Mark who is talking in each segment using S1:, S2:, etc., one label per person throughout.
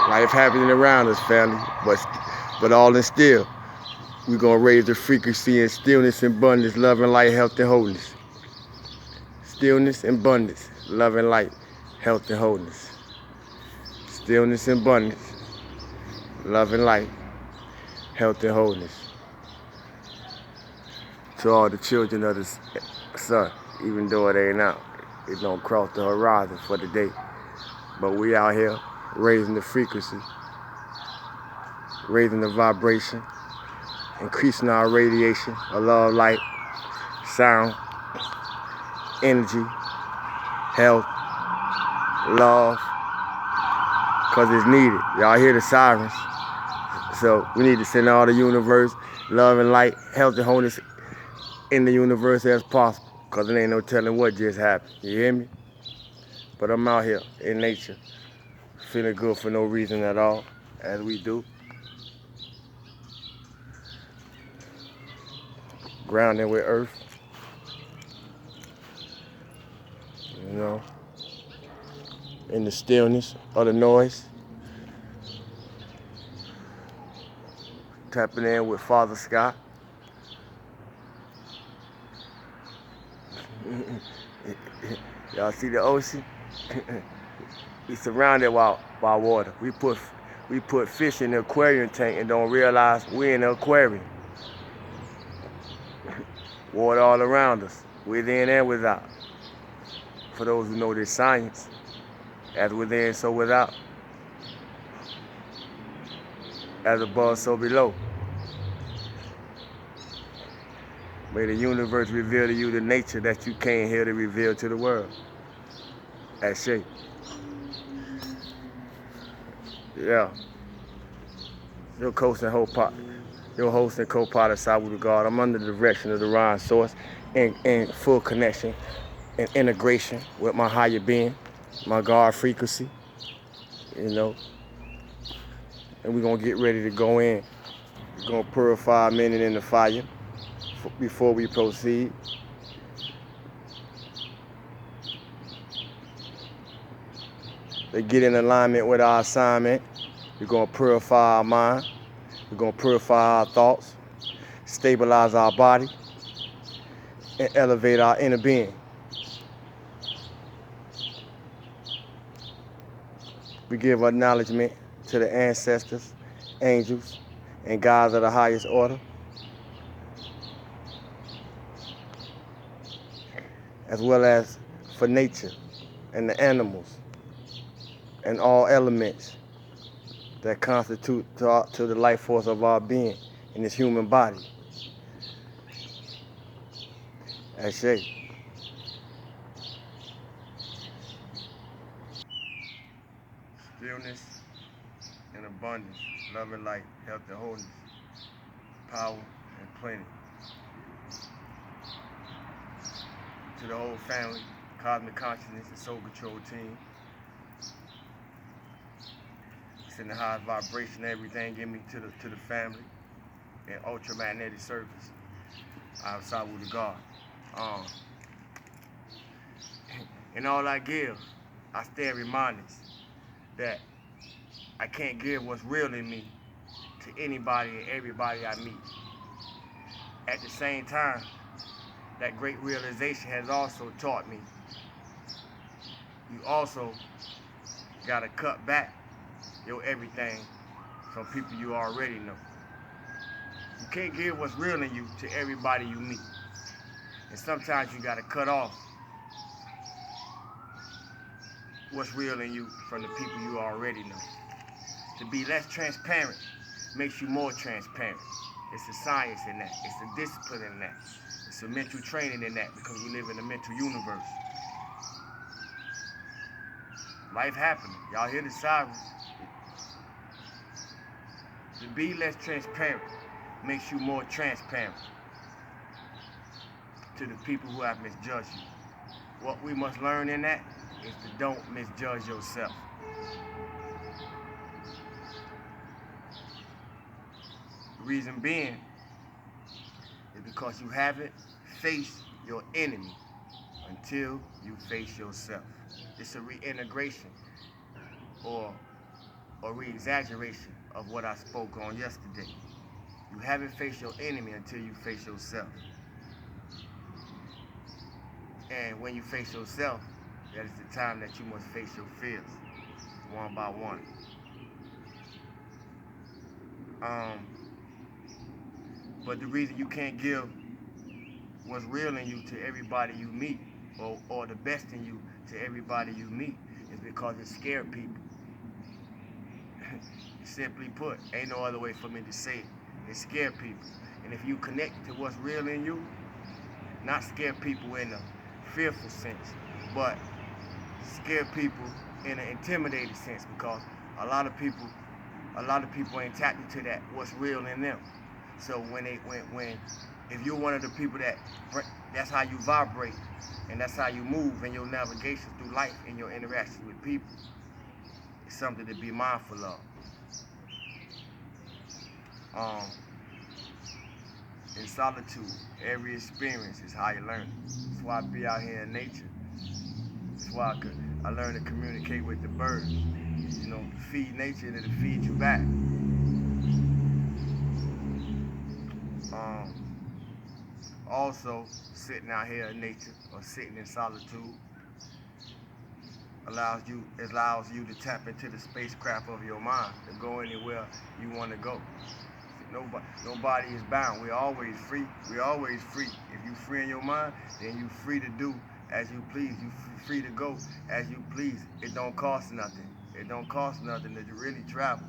S1: Life happening around us, family, but all in still, we're gonna raise the frequency in stillness and abundance, love and light, health and wholeness. Stillness and abundance, love and light, health and wholeness. Stillness and abundance, love and light, health and wholeness. To all the children of the sun, even though it ain't out, it don't cross the horizon for the day. But we out here raising the frequency, raising the vibration, increasing our radiation of love, light, sound, energy, health, love, because it's needed. Y'all hear the sirens. So we need to send all the universe, love and light, health and wholeness in the universe as possible, because there ain't no telling what just happened. You hear me? But I'm out here in nature, feeling good for no reason at all, as we do. Grounding with earth. You know, in the stillness of the noise. Tapping in with Father Scott. Y'all see the ocean? We surrounded by water. We put fish in the aquarium tank and don't realize we're in the aquarium. Water all around us, within and without. For those who know this science, as within, so without. As above, so below. May the universe reveal to you the nature that you came here to reveal to the world. Ashe. Yeah. Your host and co-pilot, Sabu the God. I'm under the direction of the Rhyme Source in full connection and integration with my higher being, my God frequency, you know. And we're going to get ready to go in. We're going to purify a minute in the fire before we proceed. To get in alignment with our assignment, we're going to purify our mind. We're going to purify our thoughts, stabilize our body, and elevate our inner being. We give acknowledgement to the ancestors, angels, and gods of the highest order, as well as for nature and the animals and all elements that constitute to the life force of our being in this human body. Ashe. Stillness and abundance, love and light, health and wholeness, power and plenty. To the whole family, cosmic consciousness and soul control team. Send the highest vibration, everything give me to the family and ultramagnetic surface. I'm Sabu the God. And all I give, I stay reminded that I can't give what's real in me to anybody and everybody I meet. At the same time, that great realization has also taught me you also gotta cut back your everything from people you already know. You can't give what's real in you to everybody you meet. And sometimes you gotta cut off what's real in you from the people you already know. To be less transparent makes you more transparent. It's a science in that. It's a discipline in that. It's a mental training in that, because we live in a mental universe. Life happening. Y'all hear the sirens. To be less transparent makes you more transparent to the people who have misjudged you. What we must learn in that is to don't misjudge yourself. The reason being is because you haven't faced your enemy until you face yourself. It's a reintegration or or re-exaggeration of what I spoke on yesterday. You haven't faced your enemy until you face yourself. And when you face yourself, that is the time that you must face your fears, one by one. But the reason you can't give what's real in you to everybody you meet, or the best in you to everybody you meet, is because it scared people. Simply put, ain't no other way for me to say it. It scared people. And if you connect to what's real in you, not scare people in a fearful sense, but scare people in an intimidated sense, because a lot of people ain't tapped into that what's real in them. So when if you're one of the people that's how you vibrate, and that's how you move in your navigation through life and your interactions with people, it's something to be mindful of. In solitude, every experience is how you learn. That's why I be out here in nature. That's why I learn to communicate with the birds. You know, feed nature and it'll feed you back. Also, sitting out here in nature or sitting in solitude allows you to tap into the spacecraft of your mind to go anywhere you want to go. Nobody is bound. We're always free. We're always free. If you're free in your mind, then you're free to do as you please. You're free to go as you please. It don't cost nothing. It don't cost nothing to really travel.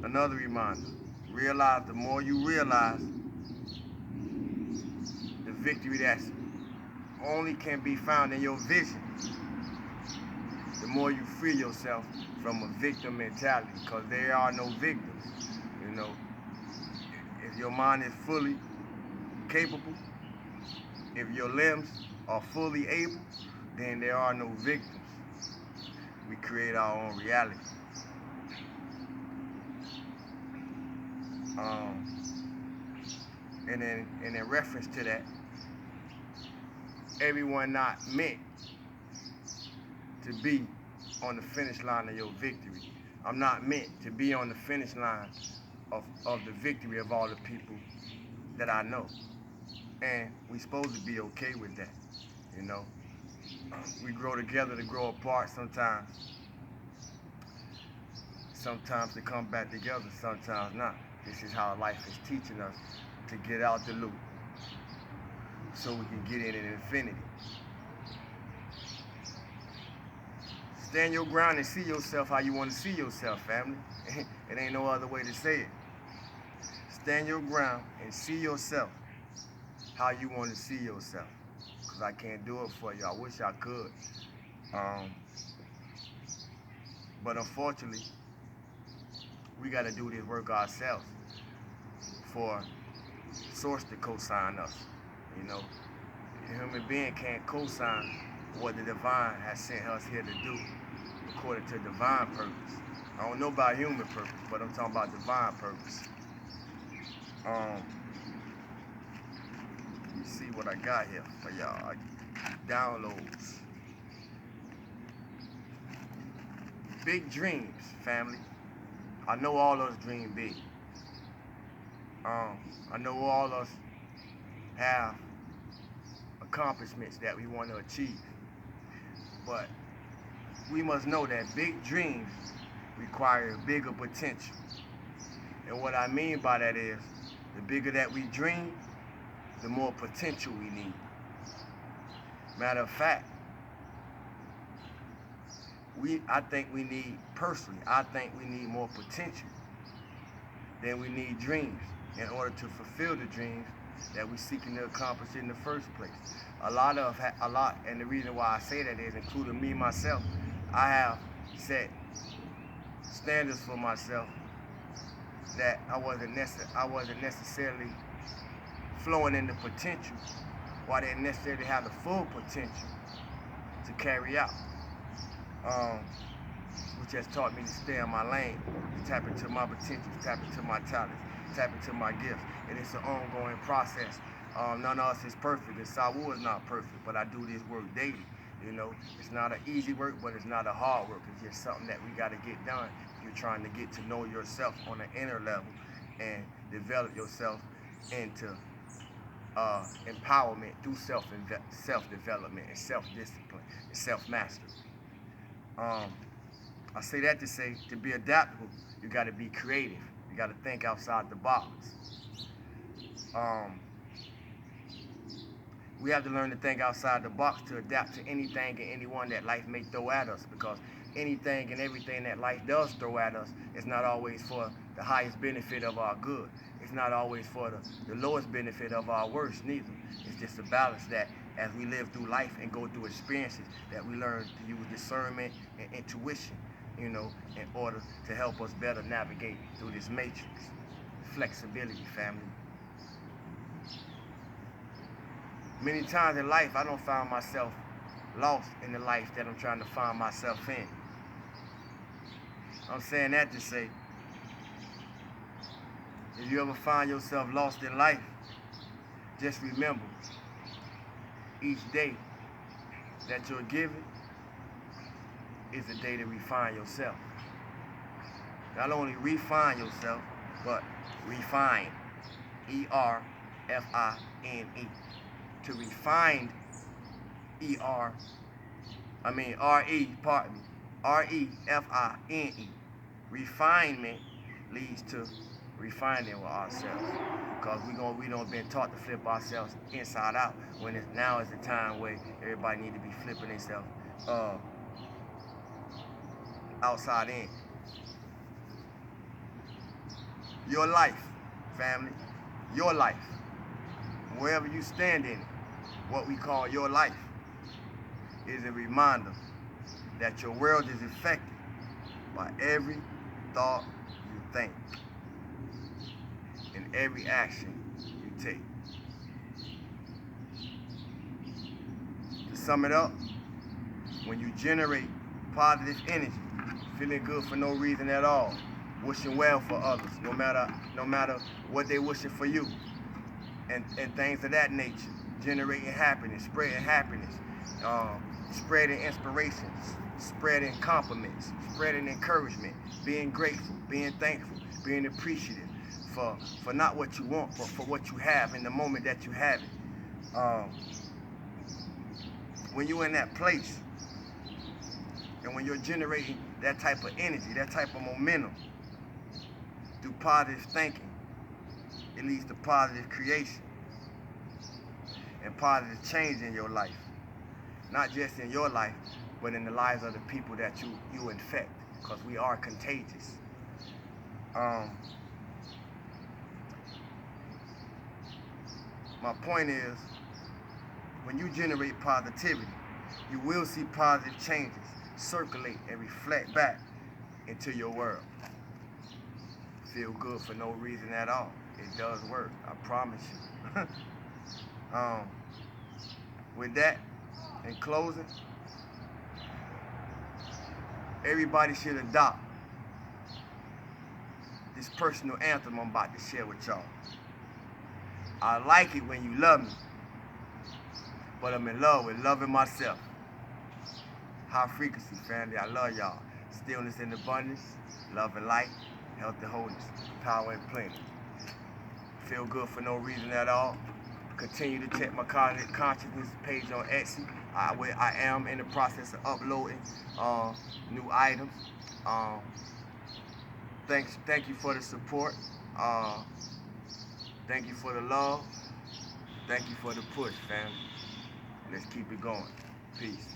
S1: Another reminder, realize the more you realize the victory that's only can be found in your vision, the more you free yourself from a victim mentality, because there are no victims. You know, if your mind is fully capable, if your limbs are fully able, then there are no victims. We create our own reality. And in reference to that, everyone not meant to be on the finish line of your victory. I'm not meant to be on the finish line of the victory of all the people that I know. And we're supposed to be okay with that, you know. We grow together to grow apart sometimes. Sometimes to come back together, sometimes not. This is how life is teaching us to get out the loop so we can get in infinity. Stand your ground and see yourself how you want to see yourself, family. It ain't no other way to say it. Stand your ground and see yourself how you want to see yourself. Because I can't do it for you. I wish I could. But unfortunately, we got to do this work ourselves for source to co-sign us. You know, a human being can't co-sign what the divine has sent us here to do according to divine purpose. I don't know about human purpose, but I'm talking about divine purpose. Let me see what I got here for y'all. Downloads. Big dreams, family. I know all of us dream big. I know all of us have accomplishments that we want to achieve. But we must know that big dreams require bigger potential. And what I mean by that is, the bigger that we dream, the more potential we need. Matter of fact, I think we need more potential than we need dreams in order to fulfill the dreams that we're seeking to accomplish in the first place. And the reason why I say that is, including me myself, I have set standards for myself that I wasn't necessarily flowing in the potential, or I didn't necessarily have the full potential to carry out. Which has taught me to stay in my lane, to tap into my potentials, tap into my talents, tap into my gifts. And it's an ongoing process. None of us is perfect, and Sawu is not perfect, but I do this work daily. You know, it's not an easy work, but it's not a hard work. It's just something that we got to get done. You're trying to get to know yourself on an inner level and develop yourself into empowerment through self-development and self-discipline and self-mastery. I say that to say, to be adaptable, you got to be creative. You got to think outside the box. We have to learn to think outside the box to adapt to anything and anyone that life may throw at us, because anything and everything that life does throw at us is not always for the highest benefit of our good. It's not always for the lowest benefit of our worst neither. It's just a balance that as we live through life and go through experiences that we learn to use discernment and intuition, you know, in order to help us better navigate through this matrix. Flexibility, family. Many times in life, I don't find myself lost in the life that I'm trying to find myself in. I'm saying that to say, if you ever find yourself lost in life, just remember, each day that you're given is a day to refine yourself. Not only refine yourself, but refine. E-R-F-I-N-E. To refine, R-E-F-I-N-E. Refinement leads to refining with ourselves, because we don't been taught to flip ourselves inside out, when now is the time where everybody need to be flipping themselves outside in. Your life, family, your life, wherever you stand in it, what we call your life, is a reminder that your world is affected by every thought you think and every action you take. To sum it up, when you generate positive energy, feeling good for no reason at all, wishing well for others, no matter what they wishing for you, and things of that nature, generating happiness, spreading inspirations, spreading compliments, spreading encouragement, being grateful, being thankful, being appreciative for not what you want, but for what you have in the moment that you have it. When you're in that place, and when you're generating that type of energy, that type of momentum through positive thinking, it leads to positive creation and positive change in your life. Not just in your life, but in the lives of the people that you infect, because we are contagious. My point is, when you generate positivity, you will see positive changes circulate and reflect back into your world. Feel good for no reason at all. It does work, I promise you. With that, in closing, everybody should adopt this personal anthem I'm about to share with y'all. I like it when you love me, but I'm in love with loving myself. High frequency, family, I love y'all. Stillness and abundance, love and light, health and wholeness, power and plenty. Feel good for no reason at all. Continue to check my consciousness page on Etsy. I am in the process of uploading new items. Thank you for the support. Thank you for the love. Thank you for the push, fam. Let's keep it going. Peace.